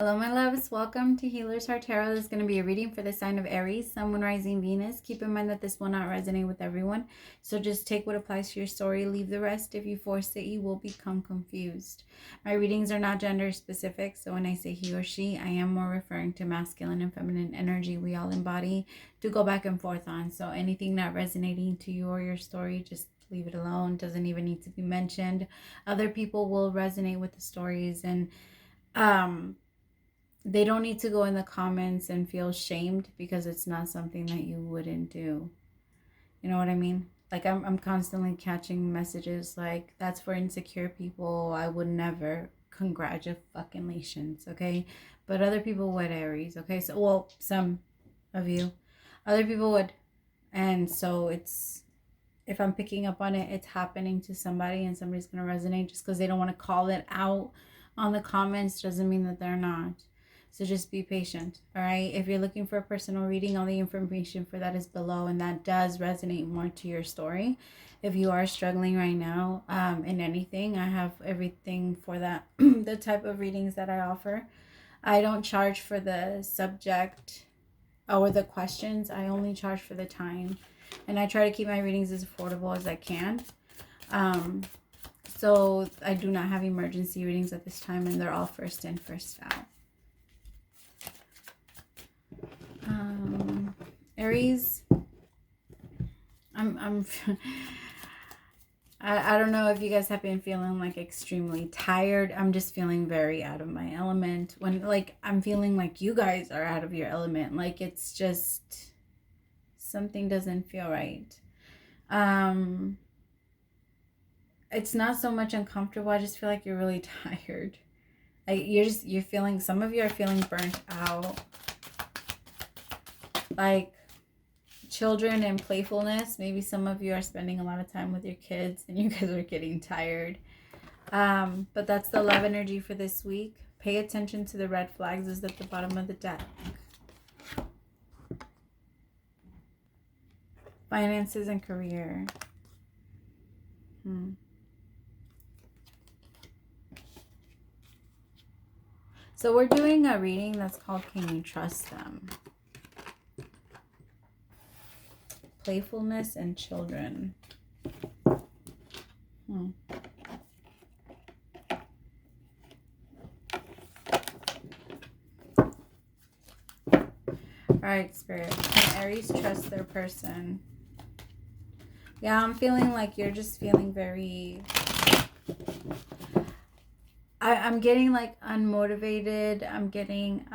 Hello, my loves. Welcome to Healers Heart Tarot. This is going to be a reading for the sign of Aries, Sun, Moon, Rising, Venus. Keep in mind that this will not resonate with everyone. So just take what applies to your story. Leave the rest. If you force it, you will become confused. My readings are not gender specific. So when I say he or she, I am more referring to masculine and feminine energy we all embody to go back and forth on. So anything not resonating to you or your story, just leave it alone. Doesn't even need to be mentioned. Other people will resonate with the stories, and they don't need to go in the comments and feel shamed because it's not something that you wouldn't do. You know what I mean? Like I'm constantly catching messages like, that's for insecure people. I would never. Congratulations, okay? But other people would, Aries, okay? So, well, some of you. Other people would. And so it's, if I'm picking up on it, it's happening to somebody and somebody's going to resonate. Just because they don't want to call it out on the comments doesn't mean that they're not. So just be patient, all right? If you're looking for a personal reading, all the information for that is below, and that does resonate more to your story. If you are struggling right now in anything, I have everything for that, the type of readings that I offer. I don't charge for the subject or the questions. I only charge for the time, and I try to keep my readings as affordable as I can. So I do not have emergency readings at this time, and they're all first in, first out. Aries, I don't know if you guys have been feeling like extremely tired. I'm just feeling very out of my element. When like I'm feeling like you guys are out of your element. Like it's just something doesn't feel right. It's not so much uncomfortable. I just feel like you're really tired. Like you're feeling, some of you are feeling burnt out. Like children and playfulness. Maybe some of you are spending a lot of time with your kids and you guys are getting tired. But that's the love energy for this week. Pay attention to the red flags is at the bottom of the deck. Finances and career. So we're doing a reading that's called Can You Trust Them? Playfulness and children. All right, Spirit. Can Aries trust their person? Yeah, I'm feeling like you're just feeling very... I'm getting like unmotivated. I'm getting...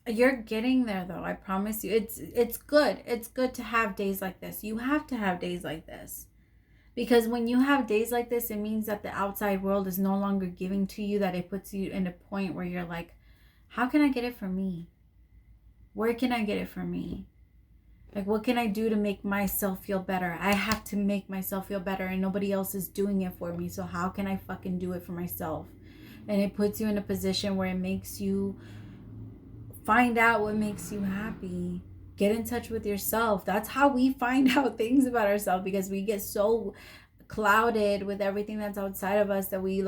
You're getting there though, I promise you. It's good. It's good to have days like this. You have to have days like this. Because when you have days like this, it means that the outside world is no longer giving to you, that it puts you in a point where you're like, how can I get it for me? Where can I get it for me? Like, what can I do to make myself feel better? I have to make myself feel better and nobody else is doing it for me. So how can I fucking do it for myself? And it puts you in a position where it makes you find out what makes you happy. Get in touch with yourself. That's how we find out things about ourselves, because we get so clouded with everything that's outside of us that we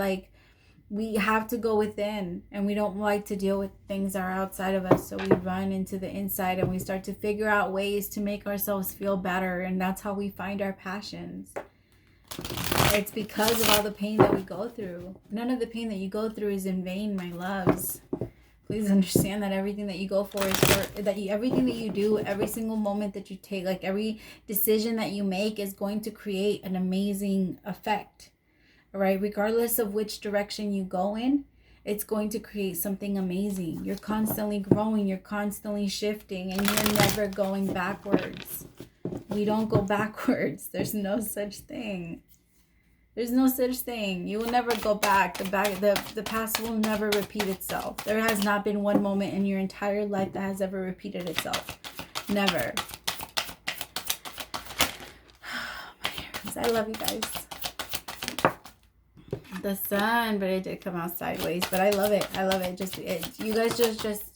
have to go within, and we don't like to deal with things that are outside of us. So we run into the inside and we start to figure out ways to make ourselves feel better. And that's how we find our passions. It's because of all the pain that we go through. None of the pain that you go through is in vain, my loves. Please understand that everything that you go for is for everything that you do, every single moment that you take, like every decision that you make is going to create an amazing effect. All right, regardless of which direction you go in, it's going to create something amazing. You're constantly growing, you're constantly shifting, and you're never going backwards. We don't go backwards. There's no such thing. There's no such thing. You will never go back. The past will never repeat itself. There has not been one moment in your entire life that has ever repeated itself. Never. I love you guys. The sun, but it did come out sideways. But I love it. I love it. You guys just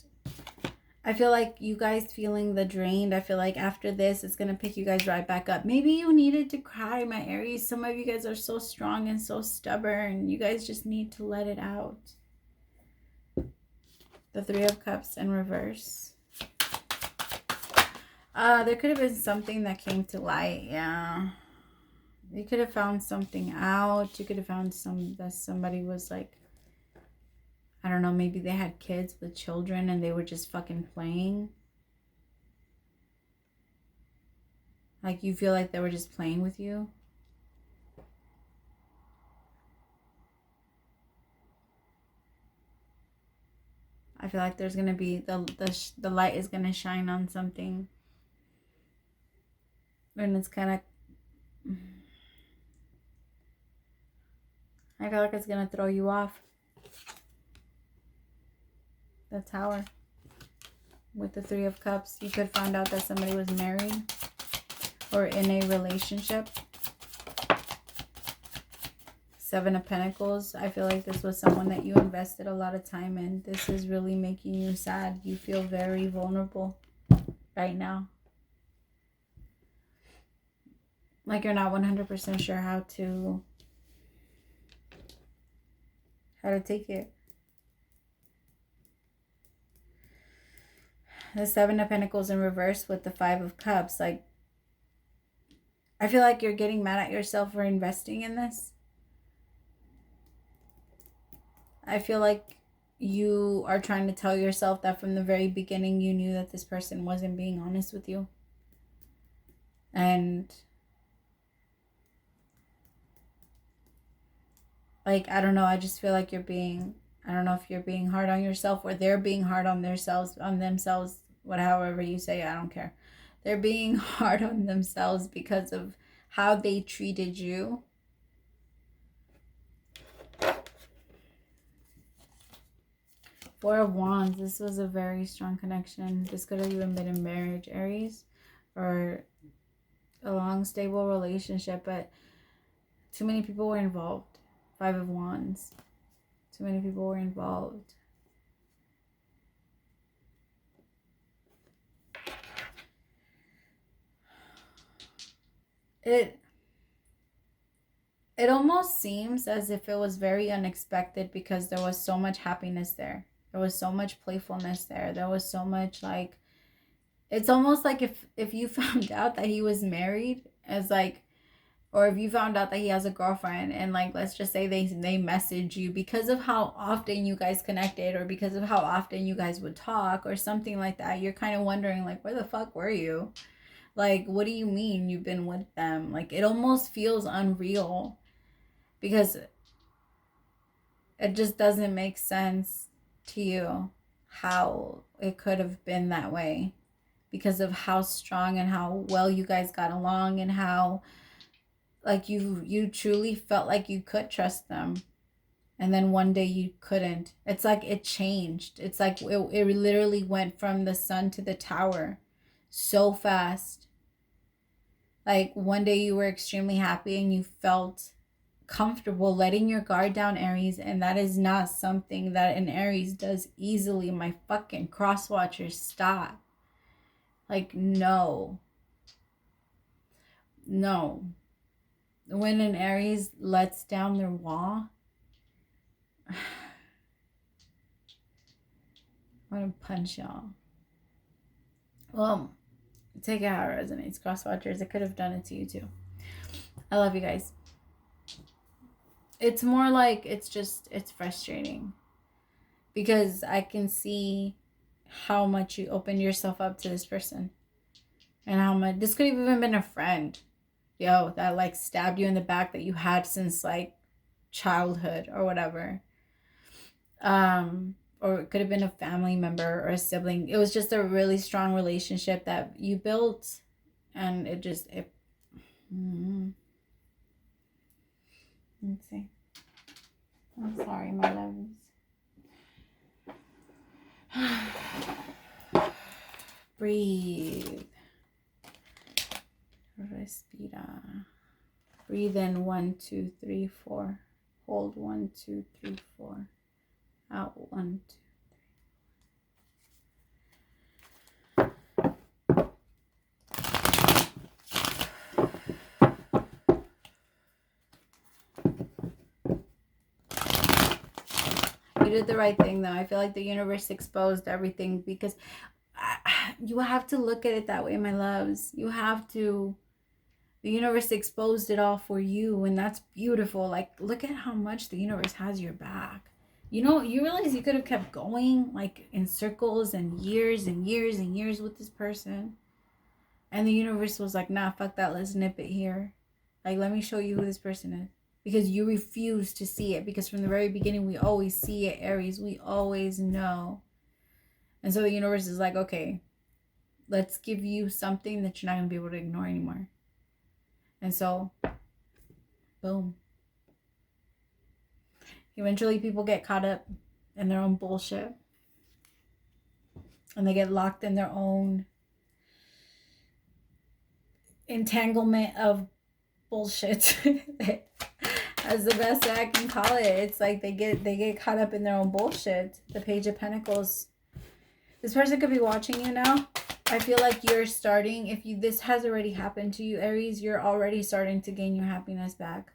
I feel like you guys feeling the drained. I feel like after this, it's going to pick you guys right back up. Maybe you needed to cry, my Aries. Some of you guys are so strong and so stubborn. You guys just need to let it out. The Three of Cups in reverse. There could have been something that came to light. Yeah. You could have found something out. You could have found that somebody was like, I don't know, maybe they had kids with children and they were just fucking playing. Like you feel like they were just playing with you. I feel like there's going to be, the light is going to shine on something. And it's kind of, I feel like it's going to throw you off. The Tower. With the Three of Cups. You could find out that somebody was married. Or in a relationship. Seven of Pentacles. I feel like this was someone that you invested a lot of time in. This is really making you sad. You feel very vulnerable right now. Like you're not 100% sure how to take it. The Seven of Pentacles in reverse with the Five of Cups. Like, I feel like you're getting mad at yourself for investing in this. I feel like you are trying to tell yourself that from the very beginning you knew that this person wasn't being honest with you. And like, I don't know, I just feel like you're being, I don't know if you're being hard on yourself or they're being hard on themselves, however you say it, I don't care. They're being hard on themselves because of how they treated you. Four of Wands. This was a very strong connection. This could have even been in marriage, Aries, or a long, stable relationship, but too many people were involved. Five of Wands. Too many people were involved. It almost seems as if it was very unexpected because there was so much happiness there. There was so much playfulness there. There was so much like, it's almost like if you found out that he was married, as like, or if you found out that he has a girlfriend and like, let's just say they message you because of how often you guys connected or because of how often you guys would talk or something like that, you're kind of wondering like, where the fuck were you? Like, what do you mean you've been with them? Like, it almost feels unreal because it just doesn't make sense to you how it could have been that way because of how strong and how well you guys got along and how like you truly felt like you could trust them, and then one day you couldn't. It's like it changed. It's like it literally went from the Sun to the Tower so fast. Like one day you were extremely happy and you felt comfortable letting your guard down, Aries, and that is not something that an Aries does easily. My fucking cross watchers, stop. Like, no. When an Aries lets down their wall, I want to punch y'all. Well, take it how it resonates, cross watchers. It could have done it to you too. I love you guys. It's more like it's frustrating because I can see how much you opened yourself up to this person and how much this could have even been a friend, that like stabbed you in the back that you had since like childhood or whatever. Or it could have been a family member or a sibling. It was just a really strong relationship that you built, and let's see. I'm sorry, my loves. Breathe. Respira. Breathe in 1, 2, 3, 4. Hold 1, 2, 3, 4. Out 1, 2. did the right thing, though. I feel like the universe exposed everything, because you have to look at it that way, my loves. You have to. The universe exposed it all for you, and that's beautiful. Like, look at how much the universe has your back. You know, you realize you could have kept going, like, in circles and years and years and years with this person. And the universe was like, nah, fuck that, let's nip it here. Like, let me show you who this person is. Because you refuse to see it. Because from the very beginning, we always see it, Aries. We always know. And so the universe is like, okay, let's give you something that you're not going to be able to ignore anymore. And so, boom. Eventually, people get caught up in their own bullshit. And they get locked in their own entanglement of bullshit. That's the best way I can call it. It's like they get caught up in their own bullshit. The Page of Pentacles. This person could be watching you now. I feel like you're starting, if this has already happened to you, Aries, you're already starting to gain your happiness back.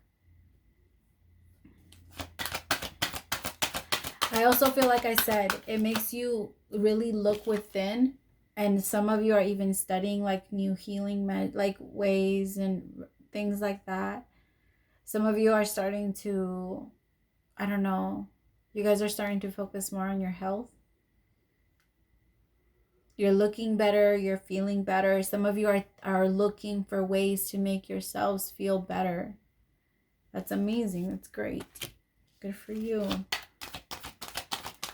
I also feel like I said, it makes you really look within, and some of you are even studying like new healing ways and things like that. Some of you are starting to, I don't know, you guys are starting to focus more on your health. You're looking better, you're feeling better. Some of you are looking for ways to make yourselves feel better. That's amazing. That's great. Good for you.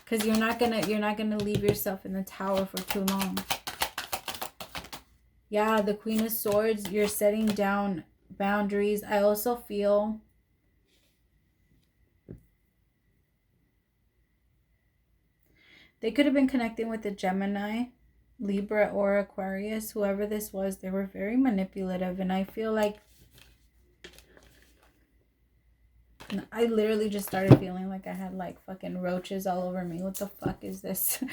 Because you're not gonna leave yourself in the tower for too long. Yeah, the Queen of Swords, you're setting down boundaries. I also feel they could have been connecting with a Gemini, Libra, or Aquarius. Whoever this was, they were very manipulative, and I feel like I literally just started feeling like I had like fucking roaches all over me. What the fuck is this?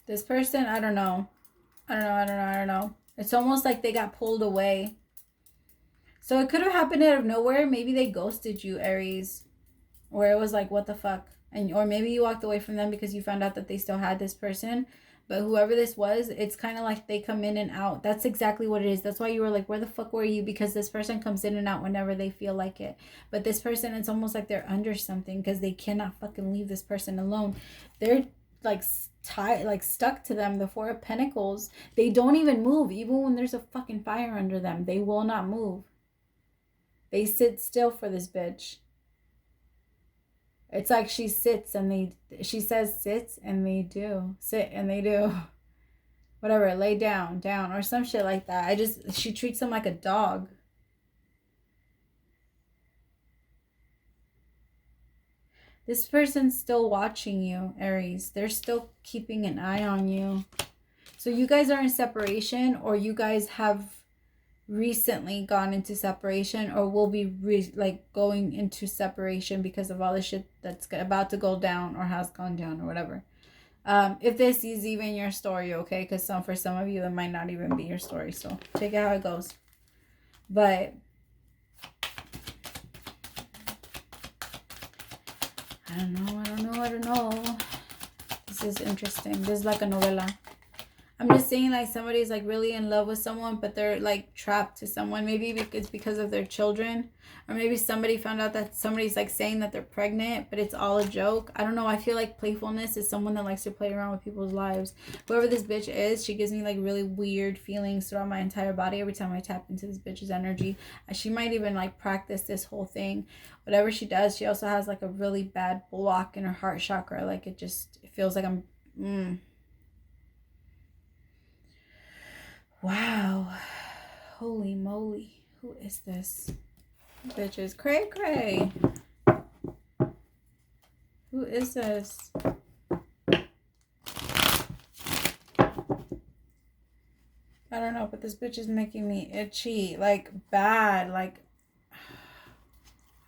This person, I don't know. It's almost like they got pulled away. So it could have happened out of nowhere. Maybe they ghosted you, Aries. Or it was like, what the fuck? Or maybe you walked away from them because you found out that they still had this person. But whoever this was, it's kind of like they come in and out. That's exactly what it is. That's why you were like, where the fuck were you? Because this person comes in and out whenever they feel like it. But this person, it's almost like they're under something because they cannot fucking leave this person alone. They're like stuck to them. The Four of Pentacles. They don't even move. Even when there's a fucking fire under them, they will not move. They sit still for this bitch. It's like she sits and she says sits and they do. Sit and they do. Whatever, lay down, or some shit like that. She treats them like a dog. This person's still watching you, Aries. They're still keeping an eye on you. So you guys are in separation, or you guys have recently gone into separation, or will be going into separation because of all the shit that's about to go down or has gone down or whatever. If this is even your story, okay? Because for some of you it might not even be your story, so take it how it goes. But I don't know. This is interesting. This is like a novela. I'm just saying, like, somebody's like really in love with someone, but they're like trapped to someone. Maybe it's because of their children, or maybe somebody found out that somebody's like saying that they're pregnant, but it's all a joke. I don't know. I feel like playfulness is someone that likes to play around with people's lives. Whoever this bitch is, she gives me like really weird feelings throughout my entire body every time I tap into this bitch's energy. She might even like practice this whole thing. Whatever she does, she also has like a really bad block in her heart chakra. Like it feels like I'm Wow. Holy moly. Who is this? Bitch is cray cray. Who is this? I don't know, but this bitch is making me itchy. Like bad. Like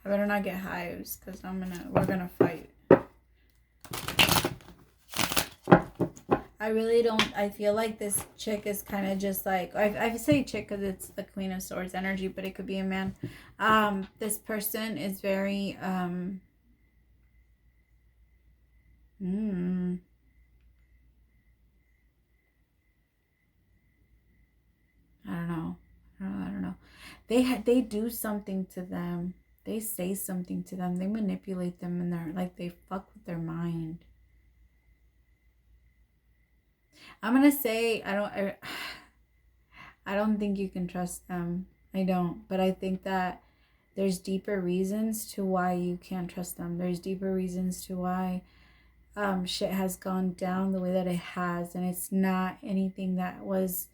I better not get hives because we're gonna fight. I really don't, I feel like this chick is kind of just like, I say chick because it's the Queen of Swords energy, but it could be a man. This person is very, I don't know. I don't know. They do something to them. They say something to them. They manipulate them, and they're like, they fuck with their mind. I'm gonna say I don't think you can trust them. I don't. But I think that there's deeper reasons to why you can't trust them. There's deeper reasons to why shit has gone down the way that it has, and it's not anything that was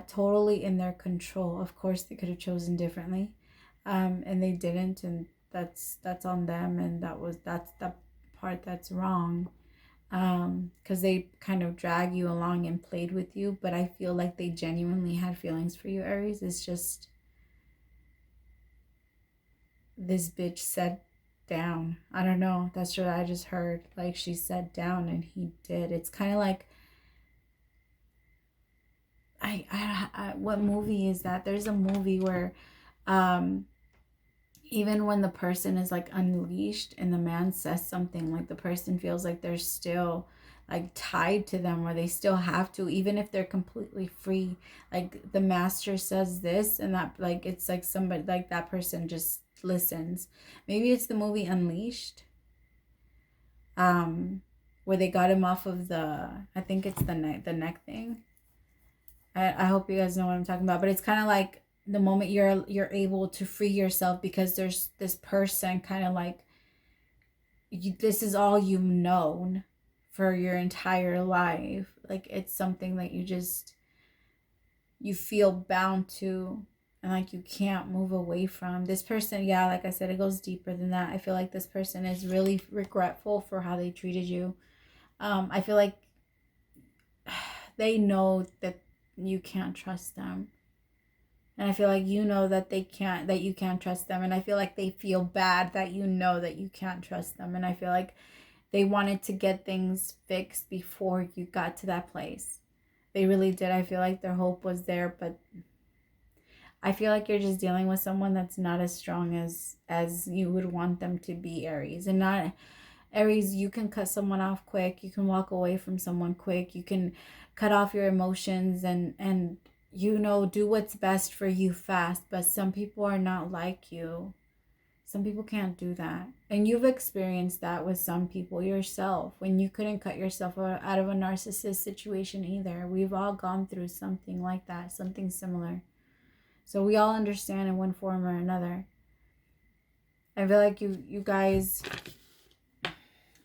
totally in their control. Of course, they could have chosen differently, and they didn't, and that's on them, and that's the part that's wrong. Because they kind of drag you along and played with you, but I feel like they genuinely had feelings for you, Aries. It's just this bitch said down. I don't know. That's what I just heard. Like, she said down and he did. It's kind of like, I what movie is that? There's a movie where even when the person is like unleashed and the man says something, like the person feels like they're still like tied to them, or they still have to, even if they're completely free. Like the master says this and that, like it's like somebody, like that person just listens. Maybe it's the movie Unleashed, where they got him off of the, I think it's the neck thing. I hope you guys know what I'm talking about, but it's kind of like the moment you're able to free yourself, because there's this person kind of like, this is all you've known for your entire life. Like it's something that you feel bound to, and like you can't move away from. This person, yeah, like I said, it goes deeper than that. I feel like this person is really regretful for how they treated you. I feel like they know that you can't trust them, and I feel like you know that you can't trust them, and I feel like they feel bad that you know that you can't trust them, and I feel like they wanted to get things fixed before you got to that place. They really did. I feel like their hope was there, but I feel like you're just dealing with someone that's not as strong as you would want them to be, Aries. And not, Aries, you can cut someone off quick. You can walk away from someone quick. You can cut off your emotions and do what's best for you fast. But some people are not like you. Some people can't do that. And you've experienced that with some people yourself, when you couldn't cut yourself out of a narcissist situation either. We've all gone through something like that, something similar. So we all understand in one form or another. I feel like you guys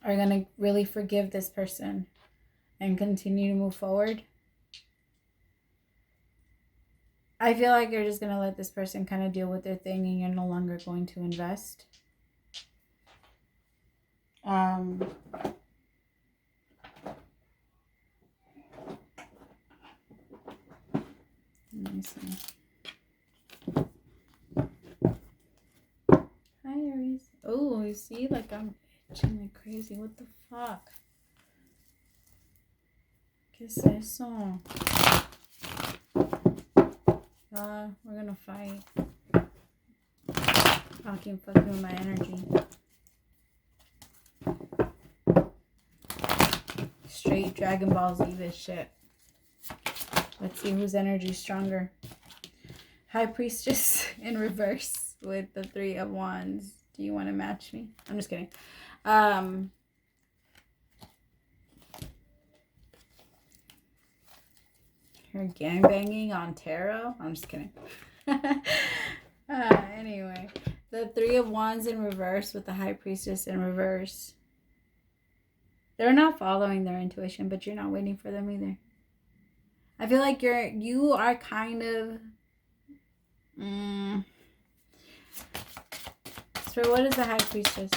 are going to really forgive this person and continue to move forward. I feel like you're just going to let this person kind of deal with their thing, and you're no longer going to invest. Let me see. Hi, Aries. Oh, you see? Like, I'm itching like crazy. What the fuck? ¿Qué es eso? We're gonna fight. Fucking with my energy. Straight Dragon Ball Z this shit. Let's see whose energy is stronger. High Priestess in reverse with the 3 of Wands. Do you want to match me? I'm just kidding. Her gangbanging on tarot. I'm just kidding. Anyway, the 3 of Wands in reverse with the High Priestess in reverse. They're not following their intuition, but you're not waiting for them either. I feel like you are kind of. So what is the High Priestess?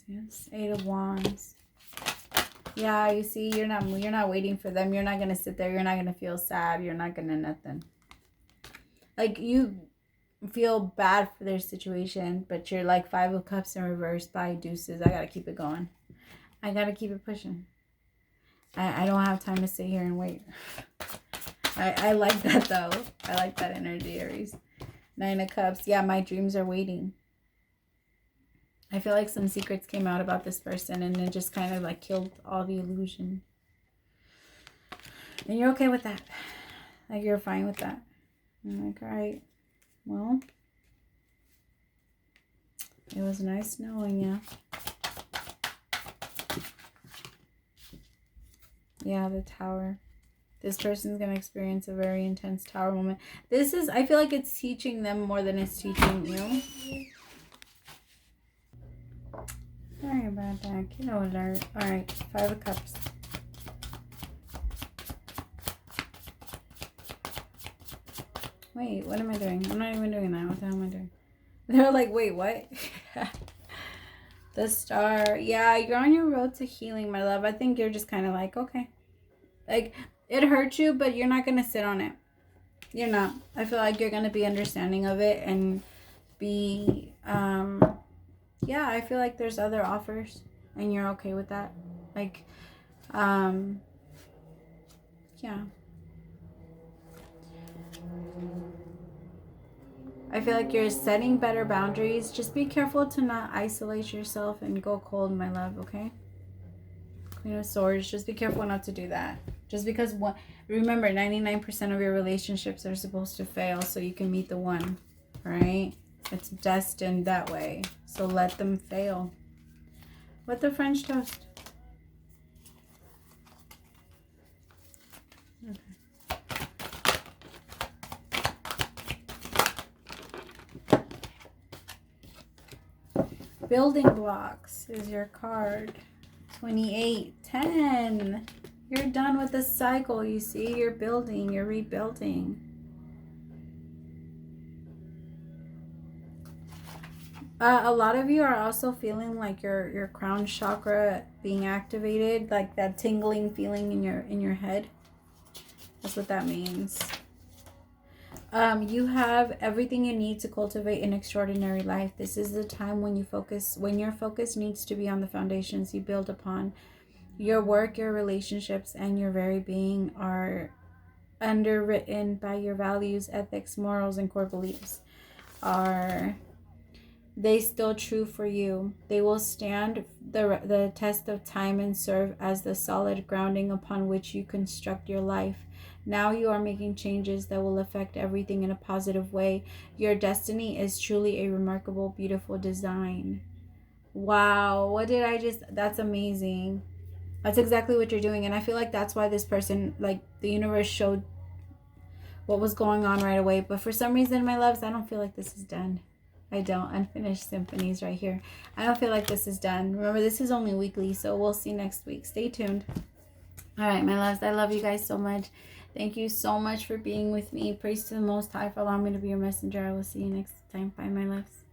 Yes. 8 of Wands. Yeah, you see, you're not waiting for them. You're not gonna sit there. You're not gonna feel sad. You're not gonna nothing. Like, you feel bad for their situation, but you're like 5 of Cups in reverse. Bye, deuces. I gotta keep it going. I gotta keep it pushing. I don't have time to sit here and wait. I like that though. I like that energy, Aries. 9 of Cups. Yeah, my dreams are waiting. I feel like some secrets came out about this person and it just kind of like killed all the illusion. And you're okay with that. Like you're fine with that. I'm like, all right. Well, it was nice knowing you. Yeah, the Tower. This person's going to experience a very intense Tower moment. This is, I feel like it's teaching them more than it's teaching you. Sorry about that. Kiddo alert. Alright, 5 of Cups. Wait, what am I doing? I'm not even doing that. What the hell am I doing? They're like, wait, what? The Star. Yeah, you're on your road to healing, my love. I think you're just kind of like, okay. Like, it hurt you, but you're not going to sit on it. You're not. I feel like you're going to be understanding of it and be, yeah, I feel like there's other offers and you're okay with that. Like, yeah. I feel like you're setting better boundaries. Just be careful to not isolate yourself and go cold, my love, okay? Queen of Swords, just be careful not to do that. Just because, remember, 99% of your relationships are supposed to fail so you can meet the one, right? It's destined that way. So let them fail. What the French toast? Okay. Building blocks is your card. 28, 10. You're done with the cycle, you see? You're building, you're rebuilding. A lot of you are also feeling like your crown chakra being activated, like that tingling feeling in your head. That's what that means. You have everything you need to cultivate an extraordinary life. This is the time when your focus needs to be on the foundations you build upon. Your work, your relationships, and your very being are underwritten by your values, ethics, morals, and core beliefs. Are they still true for you? They will stand the test of time and serve as the solid grounding upon which you construct your life. Now you are making changes that will affect everything in a positive way. Your destiny is truly a remarkable, beautiful design. Wow, what did I just... That's amazing. That's exactly what you're doing. And I feel like that's why this person, like, the universe showed what was going on right away. But for some reason, my loves, I don't feel like this is done. I don't. Unfinished symphonies right here. I don't feel like this is done. Remember, this is only weekly, so we'll see next week. Stay tuned. All right, my loves, I love you guys so much. Thank you so much for being with me. Praise to the Most High for allowing me to be your messenger. I will see you next time. Bye, my loves.